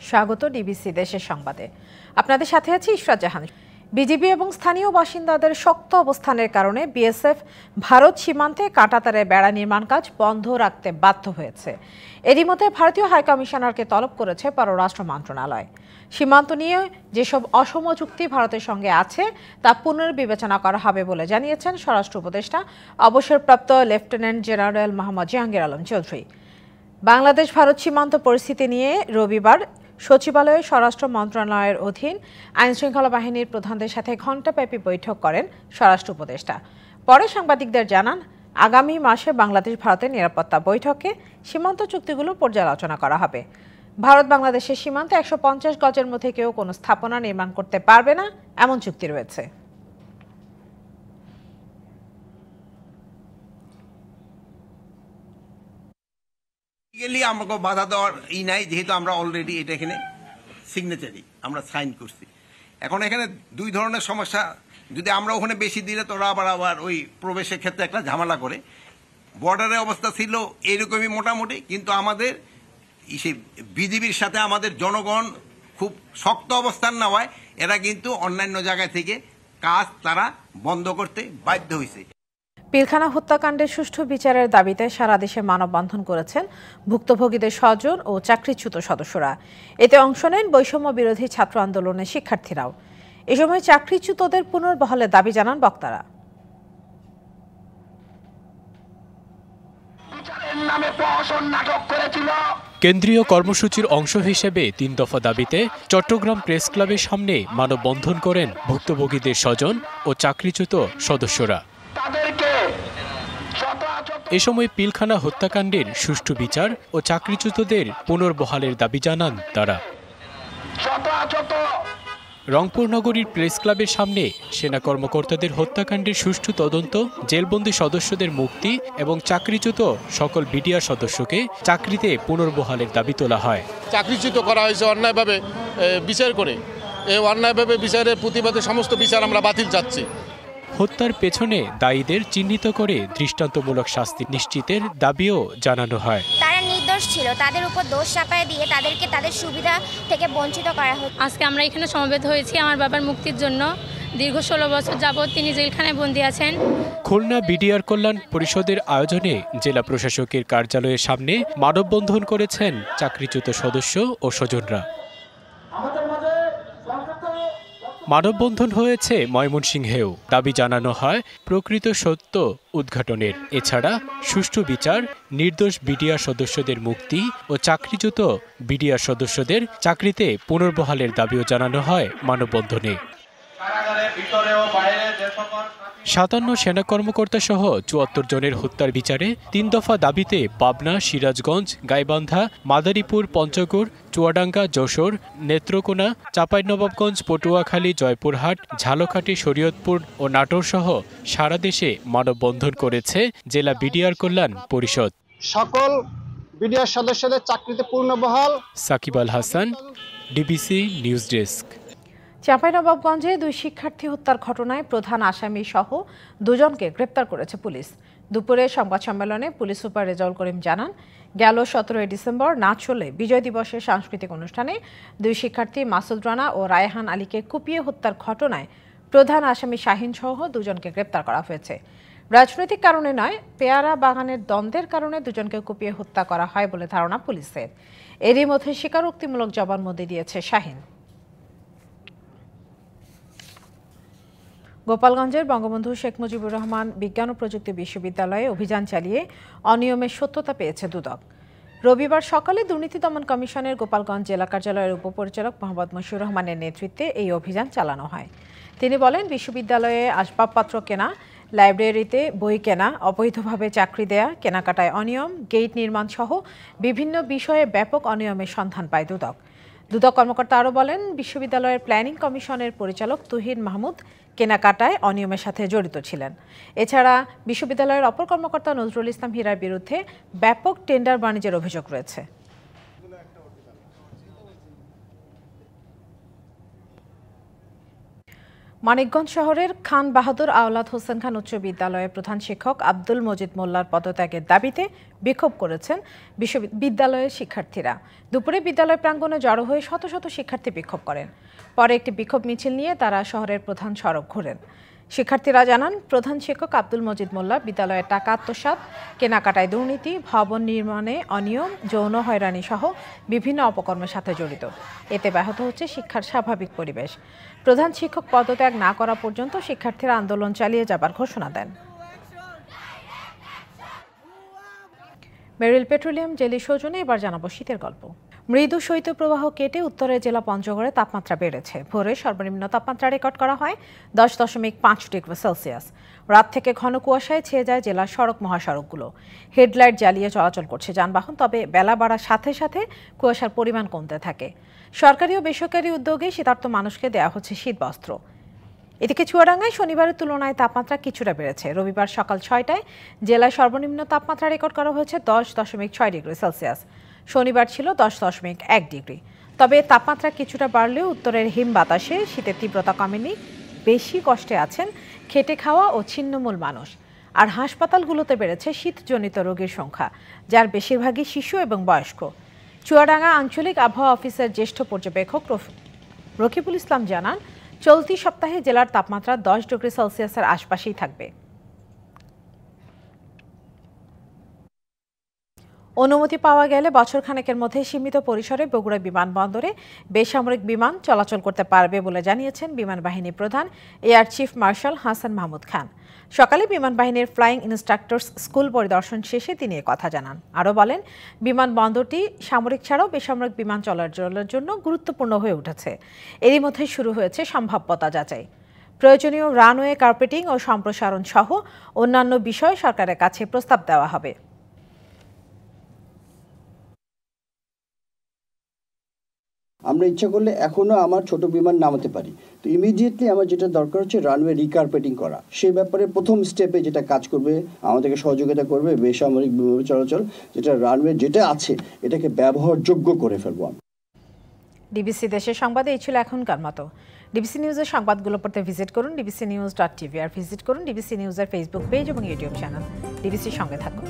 স্বাগত ডিবিসি দেশের সংবাদে। আপনাদের সাথে আছি ইশরাত জাহান। বিজিবি এবং স্থানীয় বাসিন্দাদের শক্ত অবস্থানের কারণে বিএসএফ ভারত সীমান্তে কাঁটাতারে বেড়া নির্মাণ কাজ বন্ধ রাখতে বাধ্য হয়েছে। এরই মধ্যে ভারতীয় হাইকমিশনারকে তলব করেছে পররাষ্ট্র মন্ত্রণালয়। সীমান্ত নিয়ে যেসব অসম চুক্তি ভারতের সঙ্গে আছে তা পুনর্বিবেচনা করা হবে বলে জানিয়েছেন স্বরাষ্ট্র উপদেষ্টা অবসরপ্রাপ্ত লেফটেন্যান্ট জেনারেল মোহাম্মদ জাহাঙ্গীর আলম চৌধুরী। বাংলাদেশ ভারত সীমান্ত পরিস্থিতি নিয়ে রবিবার সচিবালয়ে স্বরাষ্ট্র মন্ত্রণালয়ের অধীন আইনশৃঙ্খলা বাহিনীর প্রধানদের সাথে ঘণ্টাব্যাপী বৈঠক করেন স্বরাষ্ট্র উপদেষ্টা। পরে সাংবাদিকদের জানান, আগামী মাসে বাংলাদেশ ভারতের নিরাপত্তা বৈঠকে সীমান্ত চুক্তিগুলো পর্যালোচনা করা হবে। ভারত বাংলাদেশের সীমান্তে ১৫০ গজের মধ্যে কেউ কোনো স্থাপনা নির্মাণ করতে পারবে না, এমন চুক্তি রয়েছে। আমাকে বাধা দেওয়ার নাই, যেহেতু আমরা অলরেডি এটা এখানে সিগনেচারি আমরা সাইন করছি। এখন এখানে দুই ধরনের সমস্যা, যদি আমরা ওখানে বেশি দিলে তোরা আবার ওই প্রবেশের ক্ষেত্রে একটা ঝামেলা করে। বর্ডারের অবস্থা ছিল এরকমই মোটামুটি, কিন্তু আমাদের বিজিবির সাথে আমাদের জনগণ খুব শক্ত অবস্থান নেওয়ায় এরা কিন্তু অন্যান্য জায়গা থেকে কাজ তারা বন্ধ করতে বাধ্য হয়েছে। পিলখানা হত্যাকাণ্ডের সুষ্ঠু বিচারের দাবিতে সারা দেশে মানববন্ধন করেছেন ভুক্তভোগীদের স্বজন ও চাকরিচ্যুত সদস্যরা। এতে অংশ নেন বৈষম্য বিরোধী ছাত্র আন্দোলনের শিক্ষার্থীরাও। এ সময় চাকরিচ্যুতদের পুনর্বহালের দাবি জানান বক্তারা। কেন্দ্রীয় কর্মসূচির অংশ হিসেবে ৩ দফা দাবিতে চট্টগ্রাম প্রেস ক্লাবের সামনে মানববন্ধন করেন ভুক্তভোগীদের স্বজন ও চাকরিচ্যুত সদস্যরা। এ সময় পিলখানা হত্যাকাণ্ডের সুষ্ঠু বিচার ও চাকরিচ্যুতদের পুনর্বহালের দাবি জানান তারা। রংপুর নগরীর প্রেস ক্লাবের সামনে সেনা কর্মকর্তাদের হত্যাকাণ্ডের সুষ্ঠু তদন্ত, জেলবন্দি সদস্যদের মুক্তি এবং চাকরিচ্যুত সকল বিডিআর সদস্যকে চাকরিতে পুনর্বহালের দাবি তোলা হয়। চাকরিচ্যুত করা হয়েছে অন্যায়ভাবে বিচার করে, এই অন্যায়ভাবে বিচারের প্রতিবাদে সমস্ত বিচার আমরা বাতিল চাচ্ছি। হত্যার পেছনে দায়ীদের চিহ্নিত করে দৃষ্টান্তমূলক শাস্তি নিশ্চিতের দাবিও জানানো হয়। তারা নির্দোষ ছিল, তাদের উপর দোষ চাপায় দিয়ে তাদেরকে তাদের সুবিধা থেকে বঞ্চিত করা হচ্ছে। আজকে আমরা এখানে সমবেত হয়েছি আমার বাবার মুক্তির জন্য। দীর্ঘ ১৬ বছর যাবৎ তিনি জেলখানায় বন্দী আছেন। খুলনা বিডিআর কল্যাণ পরিষদের আয়োজনে জেলা প্রশাসকের কার্যালয়ের সামনে মানববন্ধন করেছেন চাকরিচ্যুত সদস্য ও স্বজনরা। মানববন্ধন হয়েছে ময়মনসিংহেও। দাবি জানানো হয় প্রকৃত সত্য উদ্ঘাটনের। এছাড়া সুষ্ঠু বিচার, নির্দোষ বিডিআর সদস্যদের মুক্তি ও চাকরিচ্যুত বিডিআর সদস্যদের চাকরিতে পুনর্বহালের দাবিও জানানো হয় মানববন্ধনে। ৫৭ সেনা কর্মকর্তা সহ ৭৪ জনের হত্যার বিচারে ৩ দফা দাবিতে পাবনা, সিরাজগঞ্জ, গাইবান্ধা, মাদারীপুর, পঞ্চগড়, চুয়াডাঙ্গা, যশোর, নেত্রকোনা, চাঁপাইনবাবগঞ্জ, পটুয়াখালী, জয়পুরহাট, ঝালকাঠি, শরীয়তপুর ও নাটোর সহ সারা দেশে মানববন্ধন করেছে জেলা বিডিআর কল্যাণ পরিষদ। সকল বিডিআর সদস্যদের চাকরিতে পুনর্বহাল। Shakib Al Hasan, DBC news desk. চাঁপাইনবাবগঞ্জে ২ শিক্ষার্থী হত্যার ঘটনায় প্রধান আসামি সহ ২ জনকে গ্রেপ্তার করেছে পুলিশ। দুপুরে সংবাদ সম্মেলনে পুলিশ সুপার রেজাউল করিম জানান, গেল ১৭ ডিসেম্বর নাচলে বিজয় দিবসের সাংস্কৃতিক অনুষ্ঠানে ২ শিক্ষার্থী মাসুদ রানা ও রায়হান আলীকে কুপিয়ে হত্যার ঘটনায় প্রধান আসামি শাহিন সহ ২ জনকে গ্রেপ্তার করা হয়েছে। রাজনৈতিক কারণে নয়, পেয়ারা বাগানের দ্বন্দ্বের কারণে ২ জনকে কুপিয়ে হত্যা করা হয় বলে ধারণা পুলিশের। এরই মধ্যে স্বীকারোক্তিমূলক জবানবন্দি দিয়েছে শাহিন। গোপালগঞ্জের বঙ্গবন্ধু শেখ মুজিবুর রহমান বিজ্ঞান ও প্রযুক্তি বিশ্ববিদ্যালয়ে অভিযান চালিয়ে অনিয়মের সত্যতা পেয়েছে দুদক। রবিবার সকালে দুর্নীতি দমন কমিশনের গোপালগঞ্জ জেলা কার্যালয়ের উপপরিচালক মোহাম্মদ মশিউর রহমানের নেতৃত্বে এই অভিযান চালানো হয়। তিনি বলেন, বিশ্ববিদ্যালয়ে আসবাবপত্র কেনা, লাইব্রেরিতে বই কেনা, অবৈধভাবে চাকরি দেয়া, কেনাকাটায় অনিয়ম, গেট নির্মাণ সহ বিভিন্ন বিষয়ে ব্যাপক অনিয়মের সন্ধান পায় দুদক। দুদক কর্মকর্তা আরও বলেন, বিশ্ববিদ্যালয়ের প্ল্যানিং কমিশনের পরিচালক তুহিন মাহমুদ কেনাকাটায় অনিয়মের সাথে জড়িত ছিলেন। এছাড়া বিশ্ববিদ্যালয়ের অপর কর্মকর্তা নজরুল ইসলাম হীরার বিরুদ্ধে ব্যাপক টেন্ডার বাণিজ্যের অভিযোগ রয়েছে। মানিকগঞ্জ শহরের খান বাহাদুর আওলাদ হোসেন খান উচ্চ বিদ্যালয়ের প্রধান শিক্ষক আব্দুল মজিদ মোল্লার পদত্যাগের দাবিতে বিক্ষোভ করেছেন বিশ্ববিদ্যালয়ের শিক্ষার্থীরা। দুপুরে বিদ্যালয় প্রাঙ্গণে জড়ো হয়ে শত শত শিক্ষার্থী বিক্ষোভ করেন। পরে একটি বিক্ষোভ মিছিল নিয়ে তারা শহরের প্রধান সড়ক ঘোরেন। শিক্ষার্থীরা জানান, প্রধান শিক্ষক আব্দুল মজিদ মোল্লা বিদ্যালয়ের টাকা আত্মসাৎ, কেনাকাটায় দুর্নীতি, ভবন নির্মাণে অনিয়ম, যৌন হয়রানি সহ বিভিন্ন অপকর্মের সাথে জড়িত। এতে ব্যাহত হচ্ছে শিক্ষার স্বাভাবিক পরিবেশ। প্রধান শিক্ষক পদত্যাগ না করা পর্যন্ত শিক্ষার্থীরা আন্দোলন চালিয়ে যাবার ঘোষণা দেন। মেরিল পেট্রোলিয়াম জেলি সৌজন্যে এবার জানাবো শীতের গল্প। মৃদু শৈত্যপ্রবাহ কেটে উত্তরের জেলা পঞ্চগড়ে তাপমাত্রা বেড়েছে। ভোরে সর্বনিম্ন তাপমাত্রা রেকর্ড করা হয় 10.5 ডিগ্রি সেলসিয়াস। রাত থেকে ঘন কুয়াশায় ছেয়ে যায় জেলার সড়ক মহাসড়কগুলো। হেডলাইট জ্বালিয়ে চলাচল করছে যানবাহন, তবে বেলা বাড়ার সাথে সাথে কুয়াশার পরিমাণ কমতে থাকে। সরকারি ও বেসরকারি উদ্যোগে শীতার্ত মানুষকে দেওয়া হচ্ছে শীতবস্ত্র। এদিকে চুয়াডাঙ্গায় শনিবারের তুলনায় তাপমাত্রা কিছুটা বেড়েছে। রবিবার সকাল 6টায় জেলায় সর্বনিম্ন তাপমাত্রা রেকর্ড করা হয়েছে 10.6 ডিগ্রি সেলসিয়াস। শনিবার ছিল 10.1 ডিগ্রি। তবে তাপমাত্রা কিছুটা বাড়লেও উত্তরের হিম বাতাসে শীতের তীব্রতা কমেনি। বেশি কষ্টে আছেন খেটে খাওয়া ও ছিন্নমূল মানুষ। আর হাসপাতালগুলোতে বেড়েছে শীতজনিত রোগীর সংখ্যা, যার বেশিরভাগই শিশু এবং বয়স্ক। চুয়াডাঙ্গা আঞ্চলিক আবহাওয়া অফিসের জ্যেষ্ঠ পর্যবেক্ষক রকিবুল ইসলাম জানান, চলতি সপ্তাহে জেলার তাপমাত্রা 10 ডিগ্রি সেলসিয়াসের আশপাশেই থাকবে। অনুমতি পাওয়া গেলে বছরখানেকের মধ্যে সীমিত পরিসরে বগুড়া বিমানবন্দরে বেসামরিক বিমান চলাচল করতে পারবে বলে জানিয়েছেন বিমান বাহিনী প্রধান air chief marshal Hasan Mahmud Khan. সকালে বিমান বাহিনীর ফ্লাইং ইনস্ট্রাক্টরস স্কুল পরিদর্শন শেষে তিনি কথা জানান। আরও বলেন, বিমানবন্দরটি সামরিক ছাড়াও বেসামরিক বিমান চলাচলের জন্য গুরুত্বপূর্ণ হয়ে উঠেছে। এরই মধ্যে শুরু হয়েছে সম্ভাব্যতা যাচাই। প্রয়োজনীয় রানওয়ে কার্পেটিং ও সম্প্রসারণ সহ অন্যান্য বিষয় সরকারের কাছে প্রস্তাব দেওয়া হবে। আমরা ইচ্ছা করলে এখনো আমার ছোট বিমান নামাতে পারি। তো ইমিডিয়েটলি আমার যেটা দরকার হচ্ছে রানওয়ে রিকার্পেটিং করা। সেই ব্যাপারে প্রথম স্টেপে যেটা কাজ করবে, আমাদেরকে সহযোগিতা করবে বেসামরিক বিমান চলাচল, যেটা রানওয়ে যেটা আছে এটাকে ব্যবহারযোগ্য করে ফেলবো। ডিবিসি দেশের সংবাদে এই ছিল এখনকার মতো। ডিবিসি নিউজের সংবাদগুলো পড়তে ভিজিট করুন dbcnews.tv আর ভিজিট করুন ডিবিসি নিউজের ফেসবুক পেজ এবং ইউটিউব চ্যানেল। ডিবিসির সঙ্গে থাকুন।